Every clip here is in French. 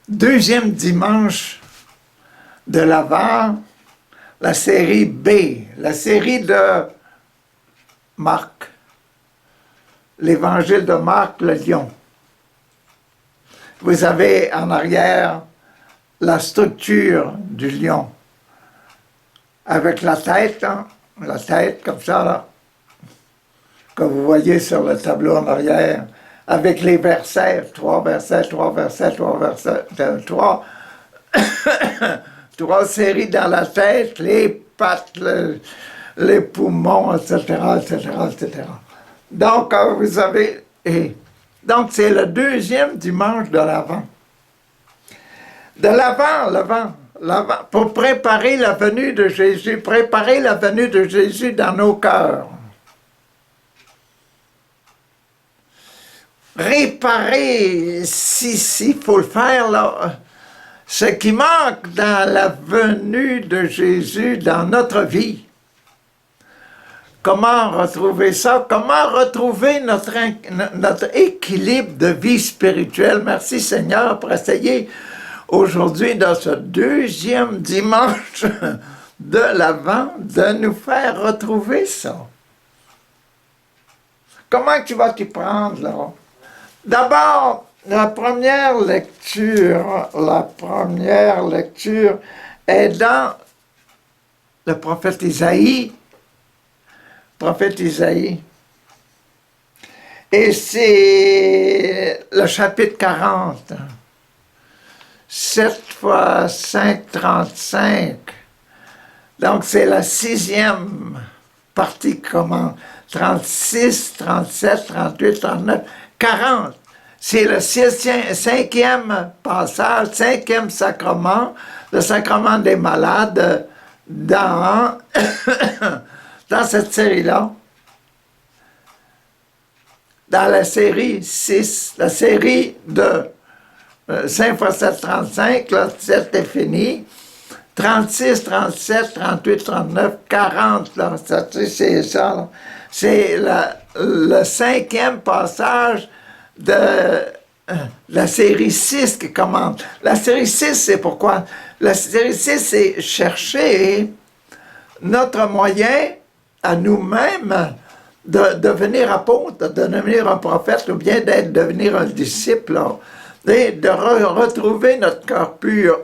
deuxième dimanche de l'Avent, la série B, la série de Marc, l'Évangile de Marc, le lion. Vous avez en arrière la structure du lion, avec la tête comme ça, là, que vous voyez sur le tableau en arrière, avec les versets, trois séries dans la tête, les pattes, les poumons, etc., etc. Donc, vous avez... donc, c'est le deuxième dimanche de l'Avent. De l'Avent, pour préparer la venue de Jésus dans nos cœurs. Réparer, s'il faut le faire, là, ce qui manque dans la venue de Jésus dans notre vie. Comment retrouver ça? Comment retrouver notre équilibre de vie spirituelle? Merci Seigneur pour essayer aujourd'hui, dans ce deuxième dimanche de l'Avent, de nous faire retrouver ça. Comment tu vas t'y prendre, là? D'abord, la première lecture est dans le prophète Isaïe. Et c'est le chapitre 40. 7 fois 5, 35. Donc, c'est la 6e partie qui commence. 36, 37, 38, 39, 40. C'est le 5e passage, 5e sacrement, le sacrement des malades dans, dans cette série-là. Dans la série 6, la série de 5 fois 7, 35, là, 7 est fini. 36, 37, 38, 39, 40, là, c'est ça. Là. C'est le 5e passage de la série 6 qui commence. La série 6, c'est pourquoi? La série 6, c'est chercher notre moyen à nous-mêmes de devenir apôtre, de devenir un prophète ou bien devenir un disciple. Là. Et de retrouver notre cœur pur.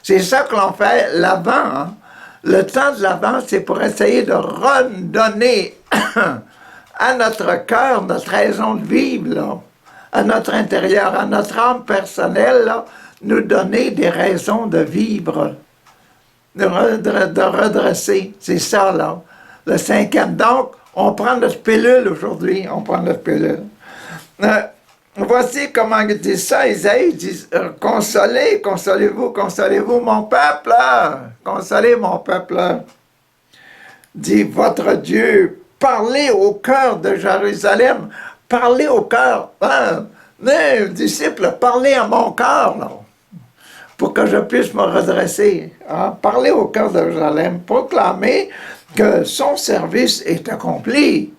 C'est ça que l'on fait l'Avent. Hein? Le temps de l'Avent, c'est pour essayer de redonner à notre cœur notre raison de vivre, là, à notre intérieur, à notre âme personnelle, là, nous donner des raisons de vivre, de redresser. C'est ça, là, le 5e. Donc, on prend notre pilule aujourd'hui, Voici comment il dit ça, Isaïe dit, consolez-vous mon peuple, consolez mon peuple. Dit votre Dieu, parlez au cœur de Jérusalem, parlez au cœur, disciples, parlez à mon cœur, là, pour que je puisse me redresser. Hein? Parlez au cœur de Jérusalem, proclamez que son service est accompli.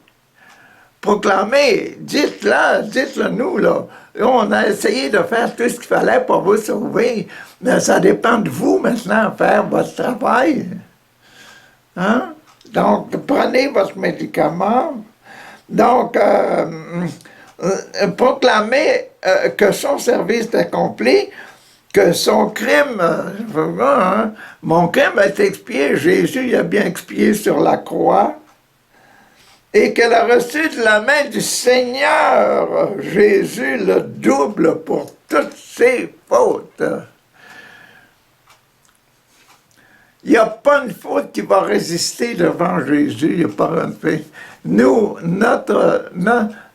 Proclamez, dites-le nous, là. On a essayé de faire tout ce qu'il fallait pour vous sauver, mais ça dépend de vous maintenant, faire votre travail. Hein? Donc, prenez votre médicament. Donc, proclamez que son service est accompli, que son crime, mon crime a été expié, Jésus a bien expié sur la croix, et qu'elle a reçu de la main du Seigneur Jésus le double pour toutes ses fautes. Il n'y a pas une faute qui va résister devant Jésus, il n'y a pas une faute. Nous,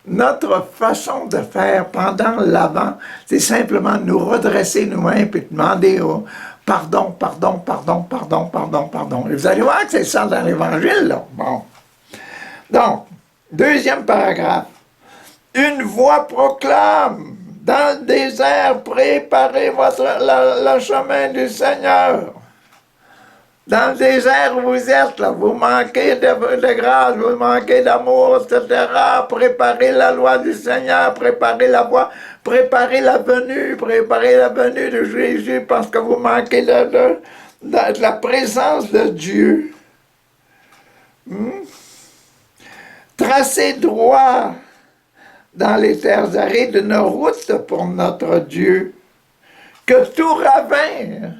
notre façon de faire pendant l'Avent, c'est simplement nous redresser nous-mêmes et demander pardon. Et vous allez voir que c'est ça dans l'Évangile, là. Bon. Donc, deuxième paragraphe. Une voix proclame, dans le désert, préparez le chemin du Seigneur. Dans le désert où vous êtes, là, vous manquez de grâce, vous manquez d'amour, etc. Préparez la loi du Seigneur, préparez la voie, préparez la venue de Jésus parce que vous manquez de la présence de Dieu. Tracez droit dans les terres arides une route pour notre Dieu. Que tout ravin,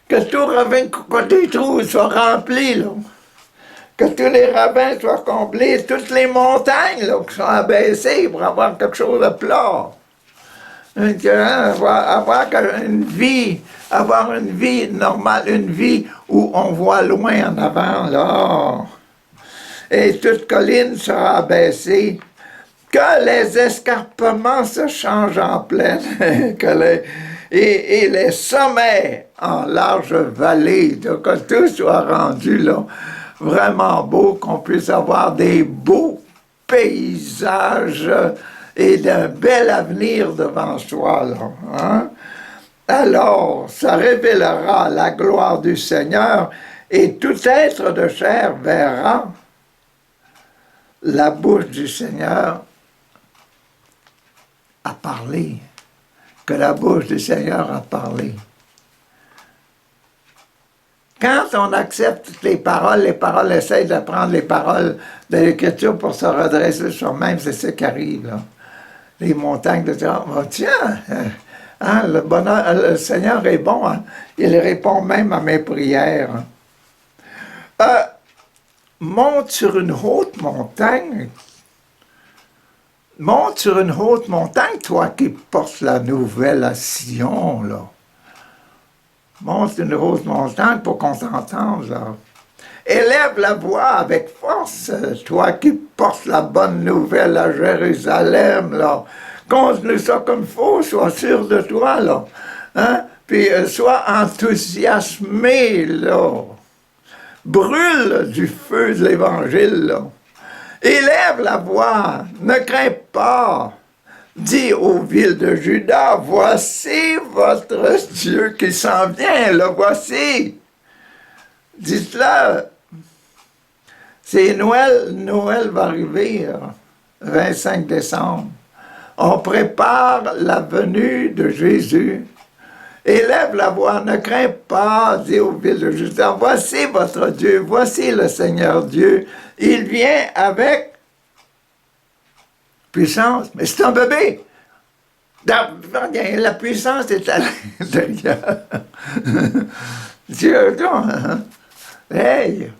que des trous soient remplis, là. Que tous les ravins soient comblés, toutes les montagnes là, qui sont abaissées pour avoir quelque chose de plat. Avoir une vie normale, une vie où on voit loin en avant, là. Et toute colline sera abaissée. Que les escarpements se changent en plaine, et les sommets en large vallée, que tout soit rendu là, vraiment beau, qu'on puisse avoir des beaux paysages et d'un bel avenir devant soi. Là, hein? Alors, ça révélera la gloire du Seigneur et tout être de chair verra la bouche du Seigneur a parlé, que la bouche du Seigneur a parlé. Quand on accepte les paroles essayent de prendre les paroles de l'Écriture pour se redresser sur eux-mêmes, c'est ce qui arrive, là. Les montagnes de dire, oh, tiens, hein, le Seigneur est bon, hein, il répond même à mes prières. Monte sur une haute montagne, toi qui portes la nouvelle à Sion, là. Monte une haute montagne pour qu'on t'entende, là. Élève la voix avec force, toi qui portes la bonne nouvelle à Jérusalem, là. Continue ça comme il faut, sois sûr de toi, là. Hein? Puis sois enthousiasmé, là. Brûle du feu de l'Évangile, là. Élève la voix, ne crains pas. Dis aux villes de Juda, voici votre Dieu qui s'en vient, le voici. Dites-le. C'est Noël va arriver, 25 décembre. On prépare la venue de Jésus. Élève la voix, ne crains pas, dis aux villes de Juda, voici votre Dieu, voici le Seigneur Dieu. Il vient avec puissance, mais c'est un bébé. La puissance est à l'intérieur. Dieu, hein? Hey!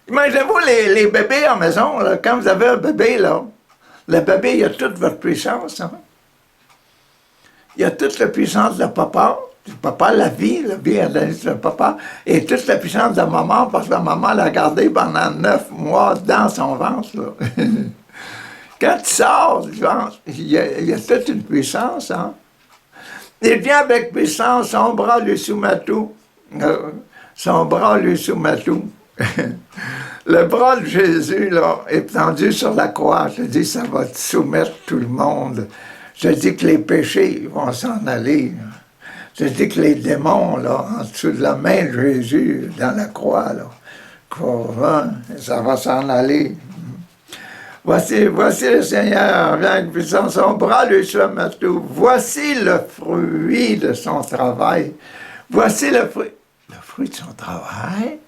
Imaginez-vous les bébés en maison, là, quand vous avez un bébé, là, le bébé, il a toute votre puissance. Hein? Il a toute la puissance de papa, la vie a donné le papa, et toute la puissance de maman, parce que la maman l'a gardé pendant 9 mois dans son ventre. Là. Quand il sort du ventre, il y a toute une puissance. Hein? Il vient avec puissance, son bras lui soumet tout. Son bras lui soumet tout. Le bras de Jésus, là, est tendu sur la croix. Je dis, ça va soumettre tout le monde. Je dis que les péchés vont s'en aller. Je dis que les démons, là, en dessous de la main de Jésus, dans la croix, là, ça va s'en aller. Voici le Seigneur, avec puissance, son bras lui soumet tout. Voici le fruit de son travail. Voici le fruit de son travail.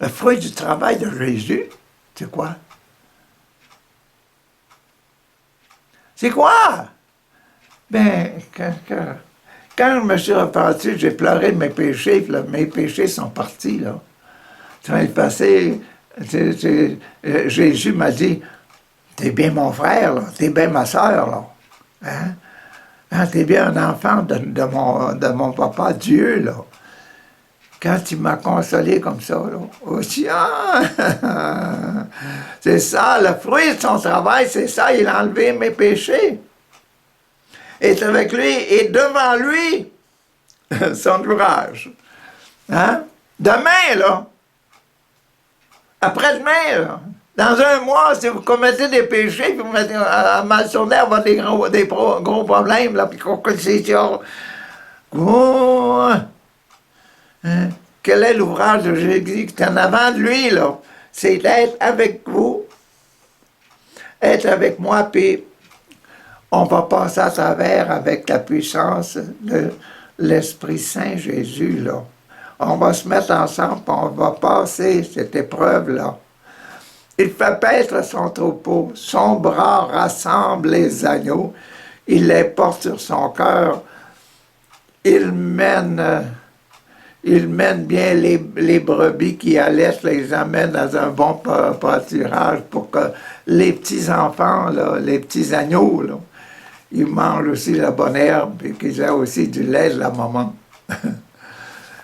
Le fruit du travail de Jésus, c'est quoi? C'est quoi? Ben, quand je me suis repenti, j'ai pleuré de mes péchés, là, mes péchés sont partis, là. Ça m'est passé, Jésus m'a dit, t'es bien mon frère, là, t'es bien ma soeur, là. Hein? Hein, t'es bien un enfant de mon papa Dieu, là. Quand il m'a consolé comme ça, là, aussi, c'est ça, le fruit de son travail, c'est ça, il a enlevé mes péchés. Est avec lui et devant lui, son ouvrage. Hein? Demain, là, après-demain, là, dans un mois, si vous commettez des péchés, puis vous mettez à mal tourner, avoir des gros problèmes, là, puis qu'on Hein? Quel est l'ouvrage de Jésus qui est en avant de lui, là? C'est d'être avec vous, être avec moi, puis on va passer à travers avec la puissance de l'Esprit Saint Jésus, là. On va se mettre ensemble, puis on va passer cette épreuve-là. Il fait paître son troupeau, son bras rassemble les agneaux, il les porte sur son cœur, il mène bien les brebis qui allaitent, les amène dans un bon pâturage pour que les petits-enfants, les petits agneaux, là, ils mangent aussi la bonne herbe et qu'ils aient aussi du lait de la maman.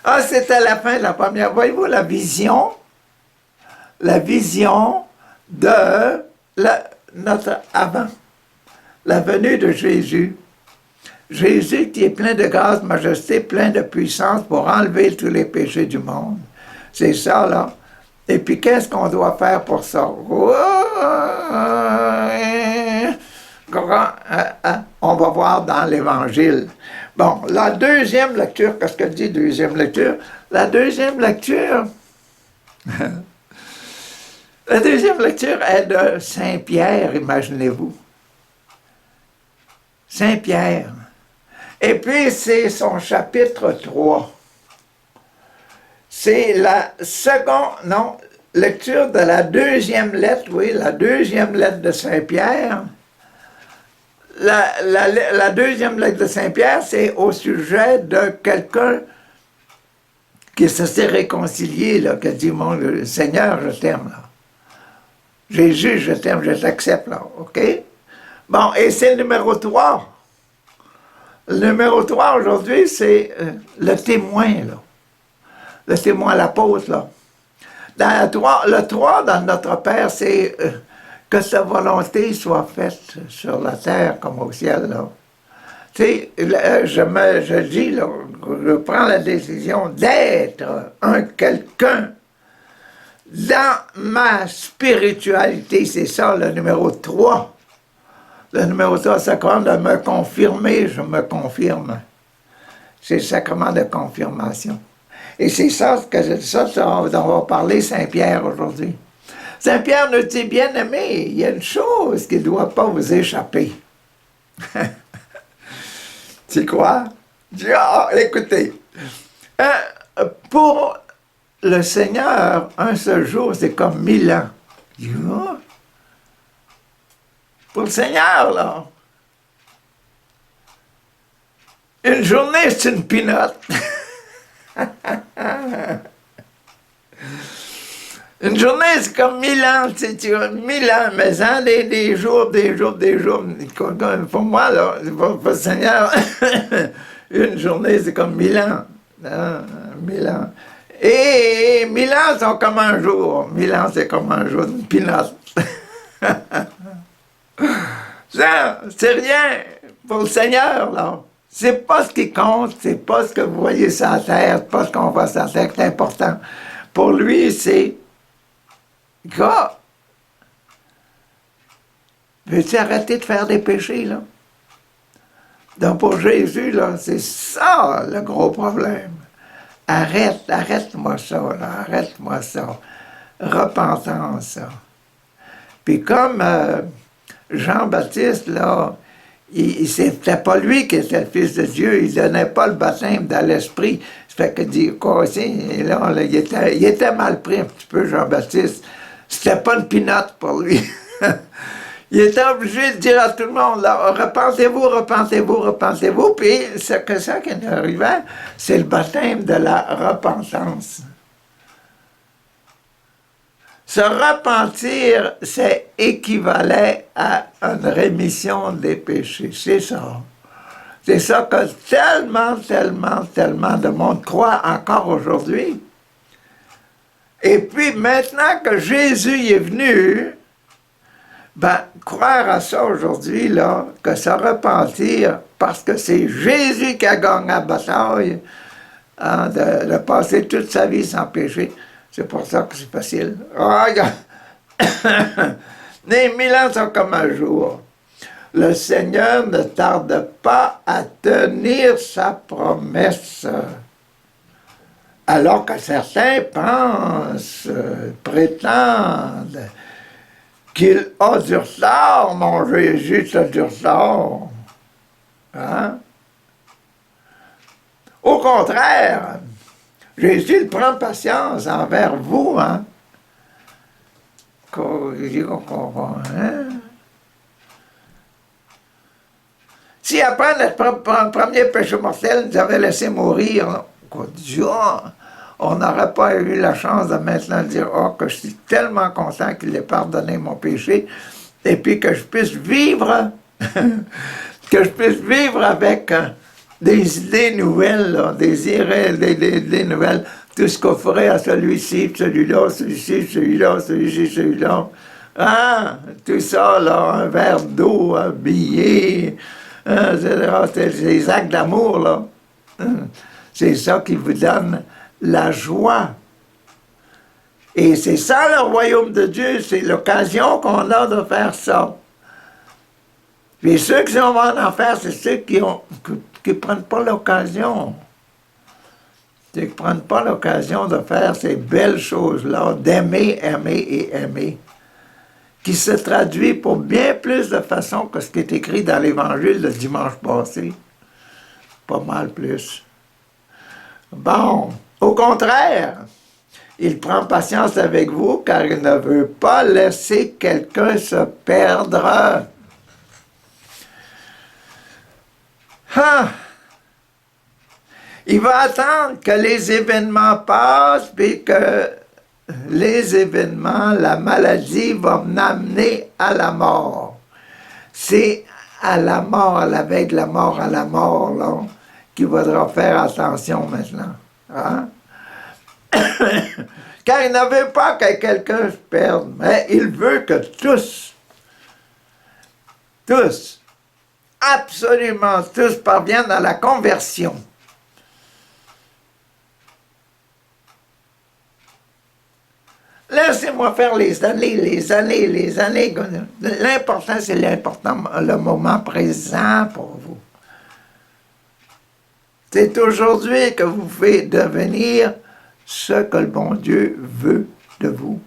Ah, c'était la fin de la première. Voyez-vous la vision? La vision de notre avant, la venue de Jésus. Jésus qui est plein de grâce, majesté, plein de puissance pour enlever tous les péchés du monde. C'est ça, là. Et puis, qu'est-ce qu'on doit faire pour ça? On va voir dans l'Évangile. Bon, la deuxième lecture, qu'est-ce que dit deuxième lecture? La deuxième lecture... La deuxième lecture est de Saint-Pierre, imaginez-vous. Saint-Pierre. Et puis, c'est son chapitre 3. C'est la lecture de la deuxième lettre, oui, la deuxième lettre de Saint-Pierre. La deuxième lettre de Saint-Pierre, c'est au sujet de quelqu'un qui se s'est réconcilié, là, qui a dit, mon Seigneur, je t'aime, là. Jésus, je t'aime, je t'accepte, là, OK? Bon, et c'est le numéro 3. Le numéro 3, aujourd'hui, c'est le témoin, là. Le témoin, l'apôtre, là. Le 3, dans notre Père, c'est que sa volonté soit faite sur la terre comme au ciel, là. Tu sais, je dis, là, je prends la décision d'être un quelqu'un. Dans ma spiritualité, c'est ça le numéro 3. Le numéro 3, c'est sacrement de me confirmer, je me confirme. C'est le sacrement de confirmation. Et c'est ça dont va parler Saint-Pierre aujourd'hui. Saint-Pierre nous dit, bien-aimé, il y a une chose qui ne doit pas vous échapper. C'est quoi? Écoutez, pour le Seigneur, un seul jour, c'est comme 1000 ans. Pour le Seigneur, là, une journée, c'est une pinotte. Une journée, c'est comme 1000 ans. C'est 1000 ans, mais hein, des jours. Pour moi, là, pour le Seigneur, une journée, c'est comme 1000 ans. Hein, 1000 ans. Et 1000 ans sont comme un jour. 1000 ans, c'est comme un jour, une pinotte. Ça, c'est rien pour le Seigneur, là. C'est pas ce qui compte, c'est pas ce que vous voyez sur la terre, c'est pas ce qu'on voit sur la terre qui est important. Pour lui, c'est... Gars, veux-tu arrêter de faire des péchés, là? Donc pour Jésus, là, c'est ça le gros problème. Arrête-moi ça, là, arrête-moi ça. Repentance, ça. Puis comme Jean-Baptiste, là, c'était pas lui qui était le Fils de Dieu, il donnait pas le baptême dans l'Esprit. Ça fait que dit, quoi aussi, là, il était mal pris un petit peu, Jean-Baptiste. C'était pas une pinotte pour lui. Il était obligé de dire à tout le monde, là, repentez-vous, repentez-vous, repentez-vous. Puis ce qui est arrivé, c'est le baptême de la repentance. Se repentir, c'est équivalent à une rémission des péchés. C'est ça. C'est ça que tellement de monde croit encore aujourd'hui. Et puis maintenant que Jésus est venu, ben, croire à ça aujourd'hui, là, que se repentir, parce que c'est Jésus qui a gagné la bataille, hein, de passer toute sa vie sans péché, c'est pour ça que c'est facile. Oh, les 1000 ans sont comme un jour. Le Seigneur ne tarde pas à tenir sa promesse. Alors que certains pensent, prétendent qu'il a du retard, mon Jésus, tu as du retard. Hein? Au contraire, Jésus il prend patience envers vous. Hein? Hein? Si après notre premier péché mortel nous avait laissé mourir, on n'aurait pas eu la chance de maintenant dire « Oh, que je suis tellement content qu'il ait pardonné mon péché, et puis que je puisse vivre, que je puisse vivre avec des idées nouvelles, là, des nouvelles, tout ce qu'on ferait à celui-ci, celui-là, celui-ci, celui-là, celui-ci, celui-là. Hein? Tout ça, là, un verre d'eau, un billet, etc. C'est des actes d'amour, là. C'est ça qui vous donne la joie. Et c'est ça le royaume de Dieu, c'est l'occasion qu'on a de faire ça. Puis ceux qui sont en enfer, c'est ceux qui ne prennent pas l'occasion. Ceux qui ne prennent pas l'occasion de faire ces belles choses-là, d'aimer, aimer et aimer, qui se traduit pour bien plus de façons que ce qui est écrit dans l'Évangile le dimanche passé. Pas mal plus. Bon, au contraire, il prend patience avec vous car il ne veut pas laisser quelqu'un se perdre. Ah! Il va attendre que les événements passent, puis que les événements, la maladie va m'amener à la mort. C'est à la mort, à la veille de la mort, à la mort, là, qu'il faudra faire attention maintenant. Hein? Car il ne veut pas que quelqu'un se perde, mais il veut que tous, absolument tous parviennent à la conversion. Laissez-moi faire les années. L'important, c'est le moment présent pour vous. C'est aujourd'hui que vous pouvez devenir ce que le bon Dieu veut de vous.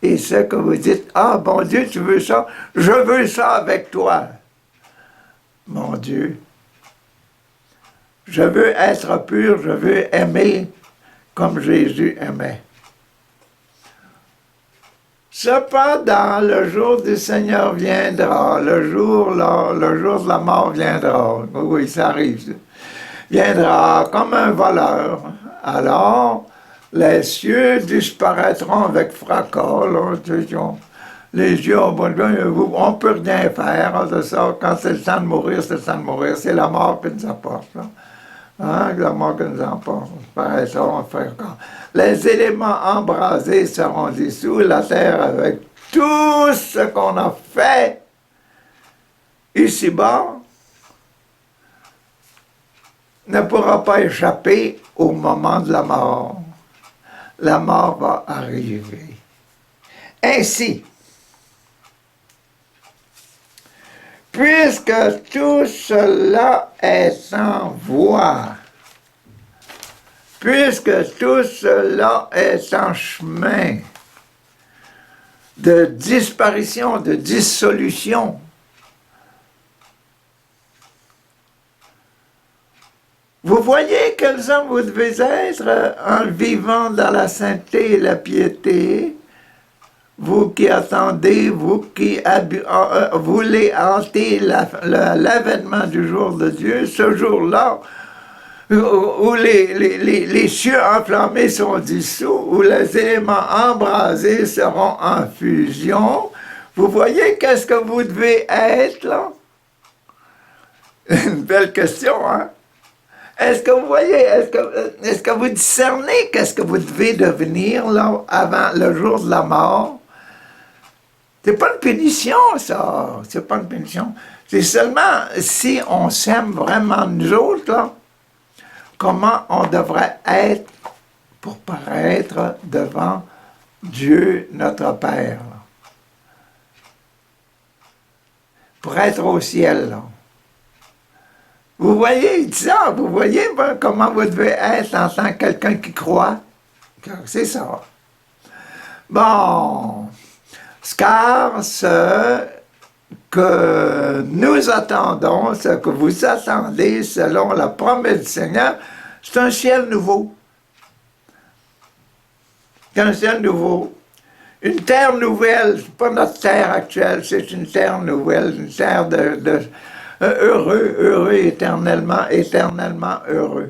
Et ce que vous dites, « Ah, bon Dieu, tu veux ça? Je veux ça avec toi. » Mon Dieu, je veux être pur, je veux aimer comme Jésus aimait. Cependant, le jour du Seigneur viendra, le jour de la mort viendra. Oui, ça arrive. Viendra comme un voleur. Alors, les cieux disparaîtront avec fracas. Là, les yeux, on ne peut rien faire de ça. Quand c'est le temps de mourir, c'est le temps de mourir. C'est la mort qui nous apporte. Là. Hein, la mort qui nous emporte. Pareil, ça, on fait encore. Les éléments embrasés seront dissous, la terre avec tout ce qu'on a fait ici-bas ne pourra pas échapper au moment de la mort. La mort va arriver. Ainsi, puisque tout cela est en voie, puisque tout cela est en chemin de disparition, de dissolution, vous voyez quels hommes vous devez être en vivant dans la sainteté et la piété, vous qui attendez, vous qui voulez hanter l'avènement du jour de Dieu, ce jour-là, où les cieux enflammés sont dissous, où les éléments embrasés seront en fusion. Vous voyez qu'est-ce que vous devez être, là? Une belle question, hein? Est-ce que vous voyez, est-ce que vous discernez qu'est-ce que vous devez devenir, là, avant le jour de la mort? C'est pas une punition, ça. C'est pas une punition. C'est seulement si on s'aime vraiment nous autres, là, comment on devrait être pour paraître devant Dieu, notre Père. Là. Pour être au ciel, là. Vous voyez, il dit ça, vous voyez ben, comment vous devez être en tant que quelqu'un qui croit. C'est ça. Bon, car ce que nous attendons, ce que vous attendez selon la promesse du Seigneur, c'est un ciel nouveau. C'est un ciel nouveau. Une terre nouvelle, c'est pas notre terre actuelle, c'est une terre nouvelle, une terre de heureux, éternellement, éternellement heureux.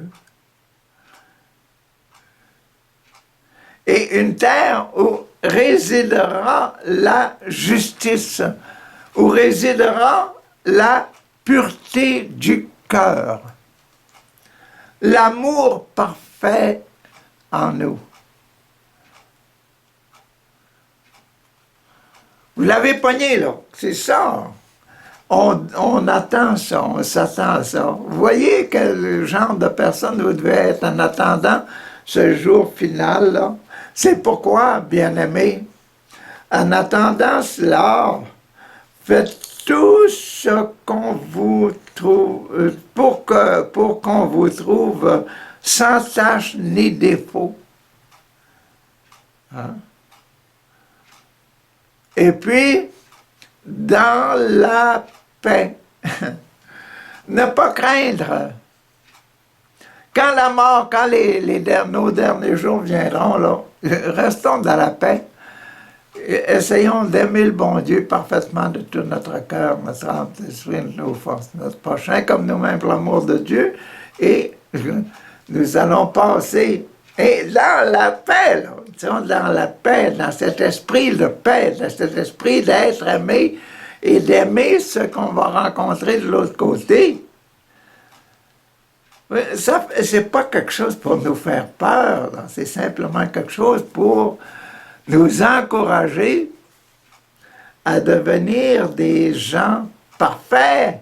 Et une terre où résidera la justice, où résidera la pureté du cœur, l'amour parfait en nous. Vous l'avez pogné, là, c'est ça. On attend ça, on s'attend à ça. Vous voyez quel genre de personne vous devez être en attendant ce jour final, là. C'est pourquoi, bien-aimés, en attendant cela, faites tout ce qu'on vous trouve, pour qu'on vous trouve sans tache ni défaut. Hein? Et puis, dans la paix, ne pas craindre. Quand la mort, quand nos derniers jours viendront, là, restons dans la paix. Essayons d'aimer le bon Dieu parfaitement de tout notre cœur, notre âme, notre esprit, nos forces, notre prochain, comme nous-mêmes pour l'amour de Dieu. Et nous allons passer, et dans la paix, là, dans la paix, dans cet esprit de paix, dans cet esprit d'être aimé et d'aimer ce qu'on va rencontrer de l'autre côté. Ça, c'est pas quelque chose pour nous faire peur, c'est simplement quelque chose pour nous encourager à devenir des gens parfaits,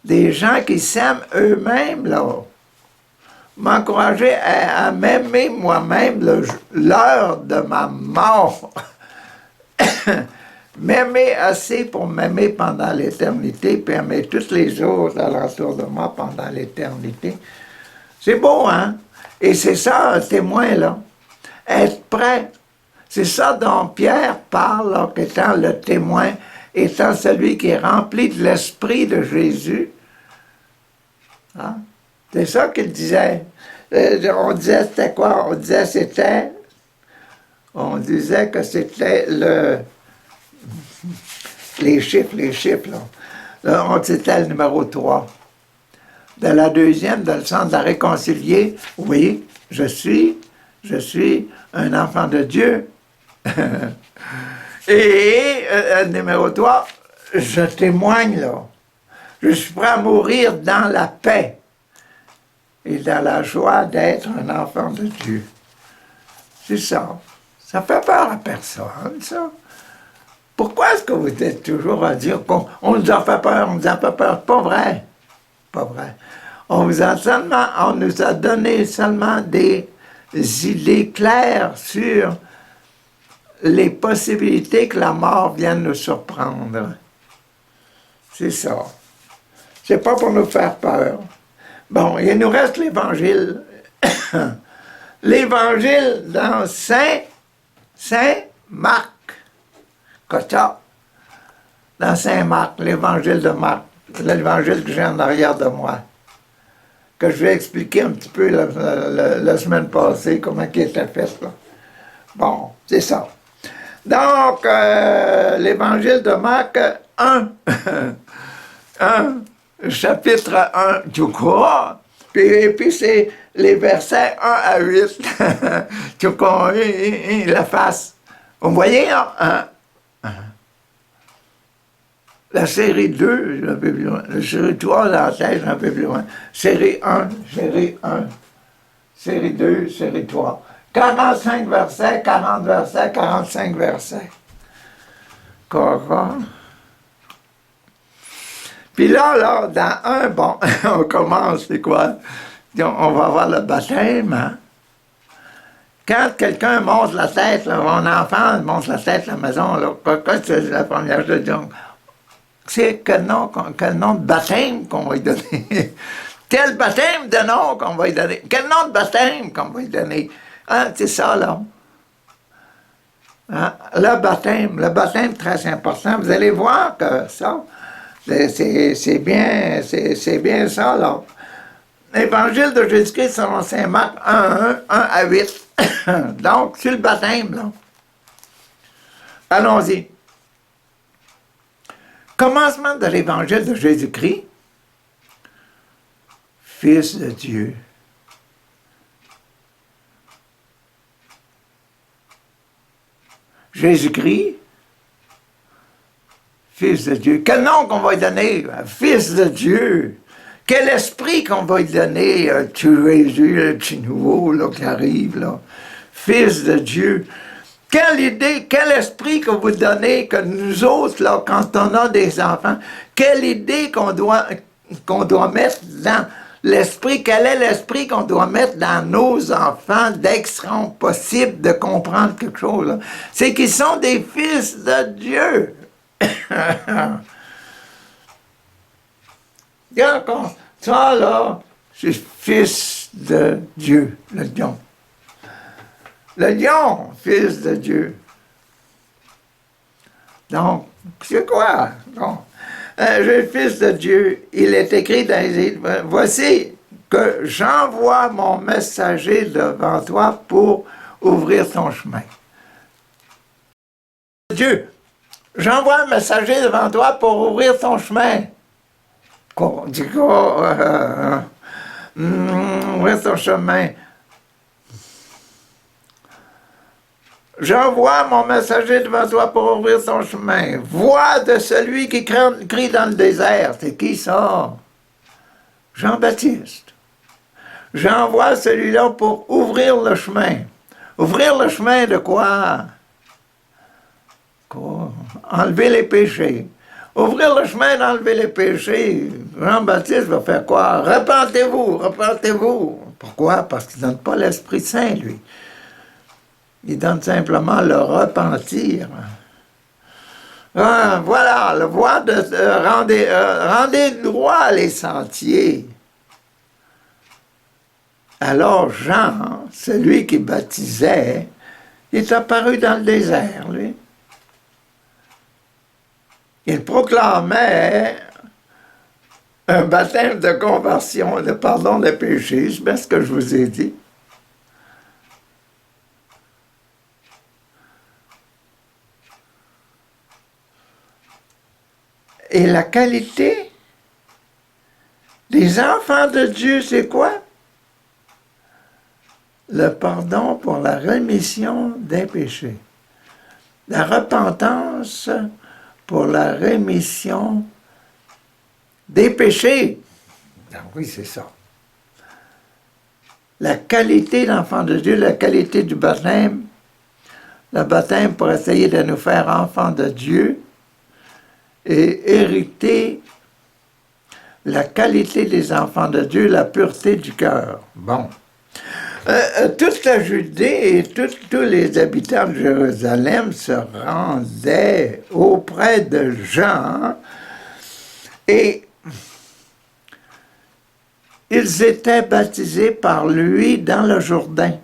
des gens qui s'aiment eux-mêmes, là. M'encourager à m'aimer moi-même l'heure de ma mort. M'aimer assez pour m'aimer pendant l'éternité, puis aimer tous les autres alentour de moi pendant l'éternité. C'est beau, hein? Et c'est ça, un témoin, là. Être prêt. C'est ça dont Pierre parle, là, qu'étant le témoin, étant celui qui est rempli de l'esprit de Jésus. Hein? C'est ça qu'il disait. On disait, c'était quoi? On disait que c'était les chiffres, là. C'était le numéro 3. De la deuxième, dans le sens de la réconcilier, oui, je suis un enfant de Dieu. Et numéro 3, je témoigne, là. Je suis prêt à mourir dans la paix et dans la joie d'être un enfant de Dieu. C'est ça. Ça fait peur à personne, ça. Pourquoi est-ce que vous êtes toujours à dire qu'on nous a fait peur, on nous a fait peur? Pas vrai. Pas vrai. On nous a donné seulement des idées claires sur les possibilités que la mort vienne nous surprendre. C'est ça. C'est pas pour nous faire peur. Bon, il nous reste l'Évangile. L'Évangile dans Saint Marc. Cota. Dans Saint Marc, l'Évangile de Marc. L'Évangile que j'ai en arrière de moi. Que je vais expliquer un petit peu la semaine passée, comment il était fait, là. Bon, c'est ça. Donc, l'Évangile de Marc 1. 1. Chapitre 1, tu crois? Et puis c'est les versets 1 à 8. Tu crois, la face. Vous voyez, hein? La série 2, un peu plus loin. La série 3, dans la tête, un peu plus loin. Série 1, série 2, série 3. 45 versets, 40 versets, 45 versets. Correct. Puis là, dans un, bon, on commence, c'est quoi? On va avoir le baptême, hein? Quand quelqu'un monte la tête, là, mon enfant monte la tête à la maison, là, c'est la première chose, donc, c'est quel nom de baptême qu'on va lui donner. Quel baptême de nom qu'on va lui donner. Quel nom de baptême qu'on va lui donner. Hein, c'est ça, là. Hein? Le baptême très important. Vous allez voir que ça, c'est bien ça, là. L'Évangile de Jésus-Christ selon saint Marc 1 à 8. Donc, sur le baptême, là. Allons-y. Commencement de l'Évangile de Jésus-Christ, Fils de Dieu. Jésus-Christ, Fils de Dieu. Quel nom qu'on va lui donner? Fils de Dieu. Quel esprit qu'on va lui donner? Tu Jésus, le petit nouveau là, qui arrive, là. Fils de Dieu. Quelle idée, quel esprit que vous donnez, que nous autres, là, quand on a des enfants, quelle idée qu'on doit mettre dans l'esprit, quel est l'esprit qu'on doit mettre dans nos enfants dès qu'ils seront possibles de comprendre quelque chose, là? C'est qu'ils sont des fils de Dieu. Ça, là, c'est fils de Dieu, le lion. Le lion, fils de Dieu. Donc, c'est quoi? Bon. Je suis fils de Dieu. Il est écrit dans les... Voici que j'envoie mon messager devant toi pour ouvrir ton chemin. Dieu, j'envoie un messager devant toi pour ouvrir ton chemin. On dit quoi? Ouvrir ton chemin. J'envoie mon messager devant toi pour ouvrir ton chemin. Voix de celui qui crie dans le désert. C'est qui ça? Jean-Baptiste. J'envoie celui-là pour ouvrir le chemin. Ouvrir le chemin de quoi? Quoi? Enlever les péchés. Ouvrir le chemin d'enlever les péchés. Jean-Baptiste va faire quoi? Repentez-vous, repentez-vous. Pourquoi? Parce qu'il ne donne pas l'Esprit Saint, lui. Il donne simplement le repentir. Voilà, le voie de rendez droit les sentiers. Alors Jean, celui qui baptisait, il est apparu dans le désert, lui. Il proclamait un baptême de conversion, de pardon des péchés, c'est bien ce que je vous ai dit. Et la qualité des enfants de Dieu, c'est quoi? Le pardon pour la rémission des péchés. La repentance pour la rémission des péchés. Ah oui, c'est ça. La qualité d'enfant de Dieu, la qualité du baptême. Le baptême pour essayer de nous faire enfants de Dieu et hériter la qualité des enfants de Dieu, la pureté du cœur. Bon. Toute la Judée et tous les habitants de Jérusalem se rendaient auprès de Jean et ils étaient baptisés par lui dans le Jourdain.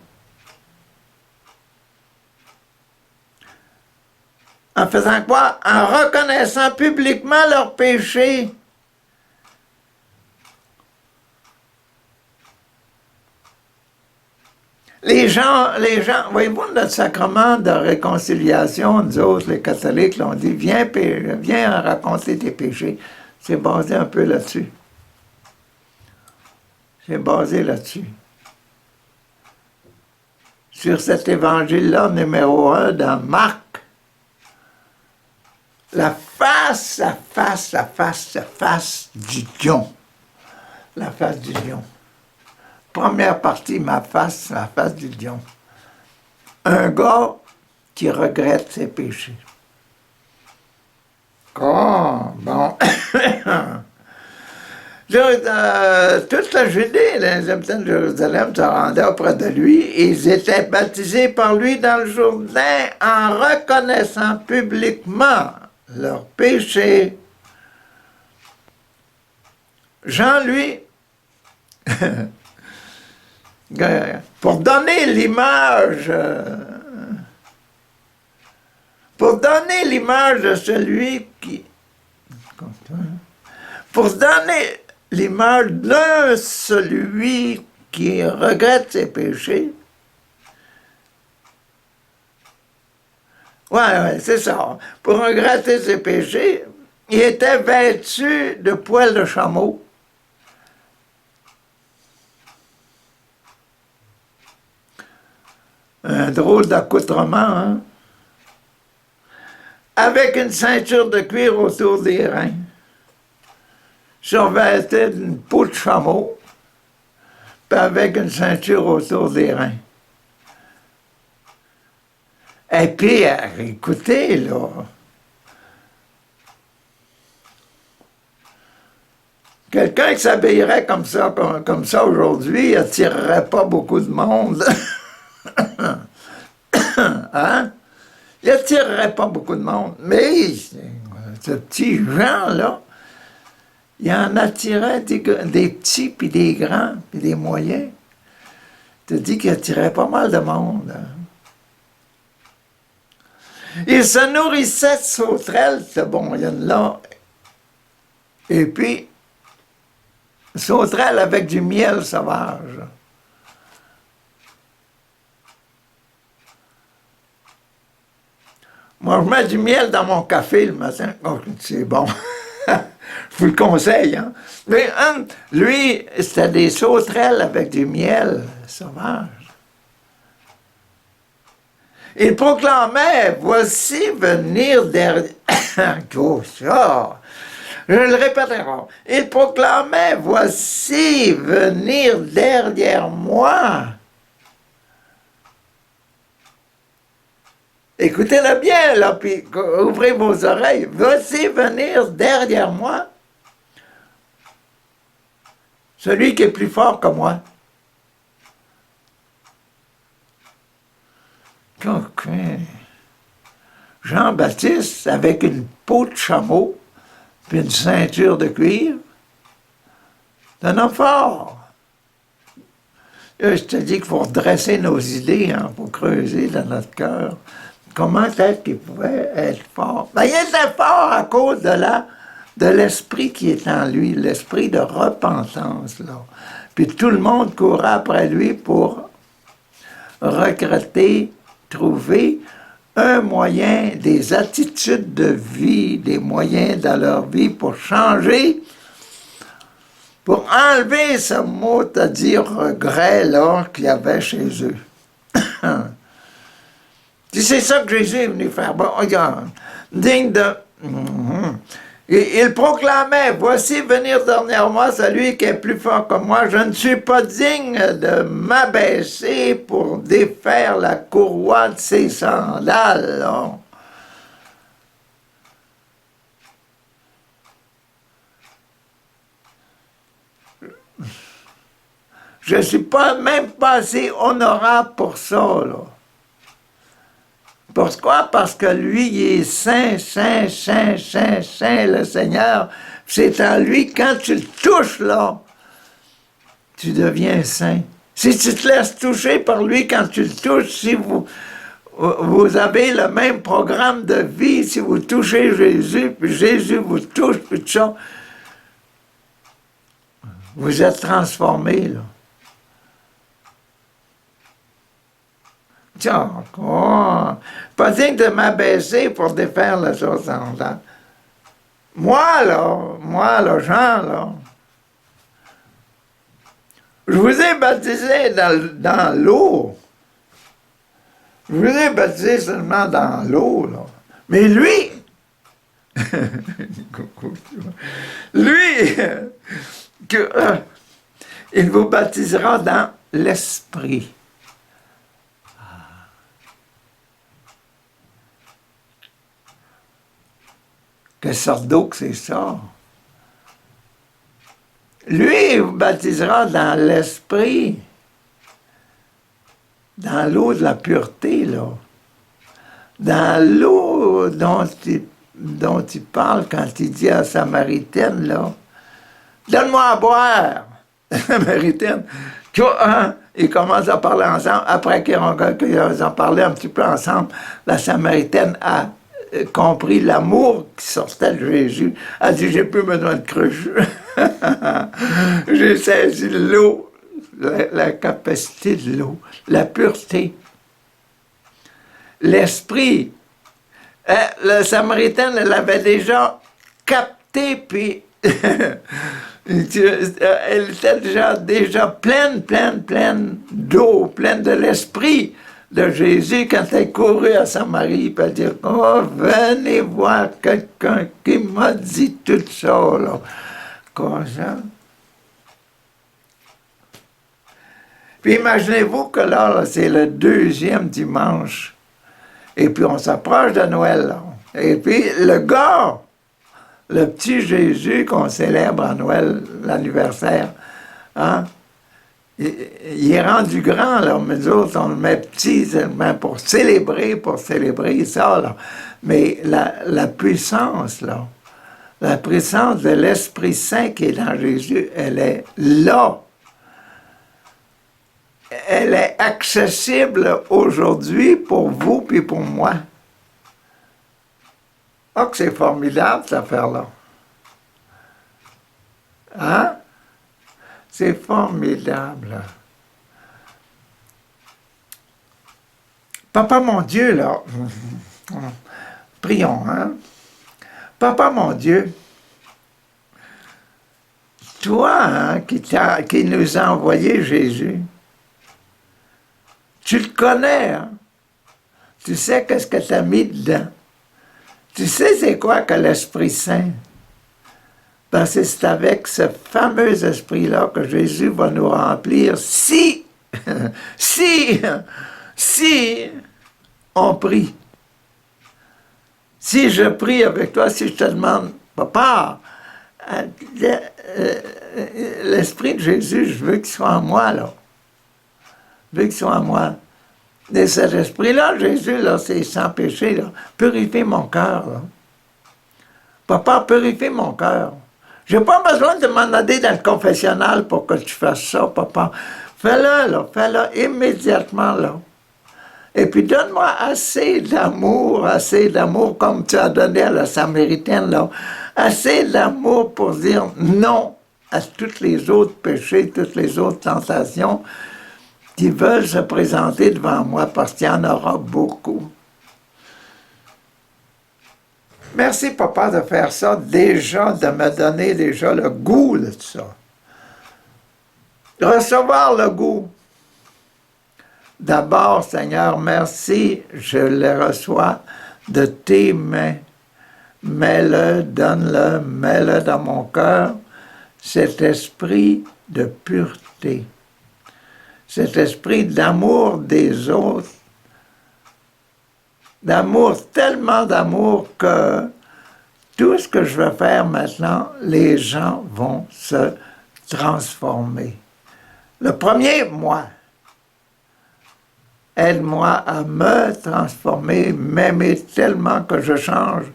En faisant quoi? En reconnaissant publiquement leurs péchés. Les gens, voyez-vous, notre sacrement de réconciliation, nous autres, les catholiques, là, on dit, viens raconter tes péchés. C'est basé un peu là-dessus. C'est basé là-dessus. Sur cet évangile-là, numéro 1, dans Marc, la face du lion. La face du lion. Première partie, la face du lion. Un gars qui regrette ses péchés. Oh, bon. Toute la Judée, les habitants de Jérusalem se rendaient auprès de lui et ils étaient baptisés par lui dans le Jourdain en reconnaissant publiquement leurs péchés. Jean, lui, pour donner l'image, de celui qui... Pour donner l'image de celui qui regrette ses péchés. Ouais, c'est ça. Pour regretter ses péchés, il était vêtu de poils de chameau. Un drôle d'accoutrement, hein? Avec une ceinture de cuir autour des reins. Survêtu d'une peau de chameau, puis avec une ceinture autour des reins. Et puis, écoutez, là, quelqu'un qui s'habillerait comme ça aujourd'hui, il n'attirerait pas beaucoup de monde. Hein? Il n'attirerait pas beaucoup de monde. Mais ce petit Jean-là, il en attirait des petits, puis des grands, puis des moyens. Je te dis qu'il attirait pas mal de monde. Hein? Il se nourrissait de sauterelles, ce bon Yann-là. Et puis, sauterelles avec du miel sauvage. Moi, je mets du miel dans mon café le matin. Oh, c'est bon. Je vous le conseille. Hein? Mais lui, c'était des sauterelles avec du miel sauvage. Il proclamait, voici venir derrière... Oh, ça! Je le répéterai. Il proclamait, voici venir derrière moi. Écoutez-le bien, là, puis ouvrez vos oreilles. Voici venir derrière moi celui qui est plus fort que moi. Donc, Jean-Baptiste, avec une peau de chameau, puis une ceinture de cuir, c'est un homme fort. Je te dis qu'il faut redresser nos idées, hein, pour creuser dans notre cœur. Comment est-ce qu'il pouvait être fort? Ben, il était fort à cause de l'esprit qui est en lui, l'esprit de repentance, là. Puis tout le monde courait après lui pour recruter, trouver un moyen, des attitudes de vie, des moyens dans leur vie pour changer, pour enlever ce mot à dire regret, là, qu'il y avait chez eux. C'est ça que Jésus est venu faire. Bon, regarde, digne de... Il proclamait, voici venir derrière moi celui qui est plus fort que moi. Je ne suis pas digne de m'abaisser pour défaire la courroie de ses sandales. Là. Je ne suis même pas assez honorable pour ça, là. Pourquoi? Parce que lui, il est saint, saint, saint, saint, saint, le Seigneur. C'est en lui, quand tu le touches, là, tu deviens saint. Si tu te laisses toucher par lui quand tu le touches, si vous avez le même programme de vie, si vous touchez Jésus, puis Jésus vous touche, puis tout ça, vous êtes transformé, là. Tiens, pas digne de m'abaisser pour défaire la chose en là. Moi, là, Jean, là, je vous ai baptisé dans l'eau. Je vous ai baptisé seulement dans l'eau, là. Mais lui, il vous baptisera dans l'esprit. Quelle sorte d'eau que c'est ça? Lui, il vous baptisera dans l'esprit, dans l'eau de la pureté, là. Dans l'eau dont il parle quand il dit à la Samaritaine, là, Donne-moi à boire. La Samaritaine, ils commencent à parler ensemble. Après qu'ils ont parlé un petit peu ensemble, la Samaritaine a compris l'amour qui sortait de Jésus. Elle dit, j'ai plus besoin de cruche. J'ai saisi l'eau, la capacité de l'eau, la pureté, l'esprit. La Samaritaine, elle avait déjà capté, puis elle était déjà pleine d'eau, pleine de l'esprit de Jésus quand elle courut à Samarie, puis elle dit, oh, venez voir quelqu'un qui m'a dit tout ça, là. Quoi ça? Puis imaginez-vous que là c'est le 2e dimanche, et puis on s'approche de Noël, là. Et puis le gars, le petit Jésus qu'on célèbre à Noël, l'anniversaire, hein? Il est rendu grand, là, mais nous autres, on le met petit seulement pour célébrer ça, là. Mais la puissance, là, la puissance de l'Esprit Saint qui est dans Jésus, elle est là. Elle est accessible aujourd'hui pour vous puis pour moi. Oh, que c'est formidable, cette affaire-là. Hein? C'est formidable. Papa mon Dieu, là, prions, hein? Papa mon Dieu, toi, hein, qui nous a envoyé Jésus, tu le connais, hein? Tu sais qu'est-ce que tu as mis dedans. Tu sais c'est quoi que l'Esprit Saint? Parce que c'est avec ce fameux esprit-là que Jésus va nous remplir si on prie. Si je prie avec toi, si je te demande, Papa, l'Esprit de Jésus, je veux qu'il soit en moi, là. Je veux qu'il soit en moi. Et cet esprit-là, Jésus, là, c'est sans péché, là. Purifie mon cœur, là. Papa, purifie mon cœur. J'ai pas besoin de m'en aller dans le confessionnal pour que tu fasses ça, papa. Fais-le, là, fais-le immédiatement, là. Et puis donne-moi assez d'amour comme tu as donné à la Samaritaine, là. Assez d'amour pour dire non à tous les autres péchés, toutes les autres tentations qui veulent se présenter devant moi, parce qu'il y en aura beaucoup. Merci, papa, de faire ça déjà, de me donner déjà le goût de ça. Recevoir le goût. D'abord, Seigneur, merci, je le reçois de tes mains. Mets-le, donne-le, mets-le dans mon cœur, cet esprit de pureté, cet esprit d'amour des autres, d'amour, tellement d'amour que tout ce que je vais faire maintenant, les gens vont se transformer. Le premier, moi. Aide-moi à me transformer, m'aimer tellement que je change.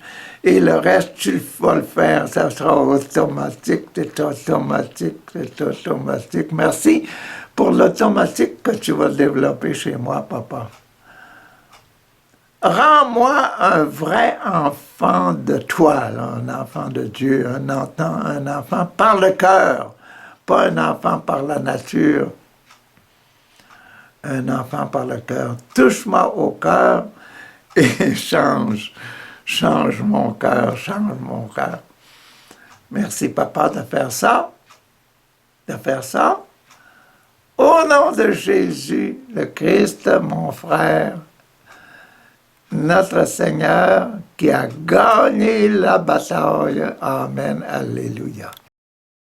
Et le reste, tu vas le faire, ça sera automatique, c'est automatique, c'est automatique. Merci pour l'automatique que tu vas développer chez moi, papa. Rends-moi un vrai enfant de toi, là, un enfant de Dieu, un enfant par le cœur, pas un enfant par la nature. Un enfant par le cœur. Touche-moi au cœur et change mon cœur, change mon cœur. Merci, papa, de faire ça. Au nom de Jésus, le Christ, mon frère, notre Seigneur, qui a gagné la bataille. Amen. Alléluia.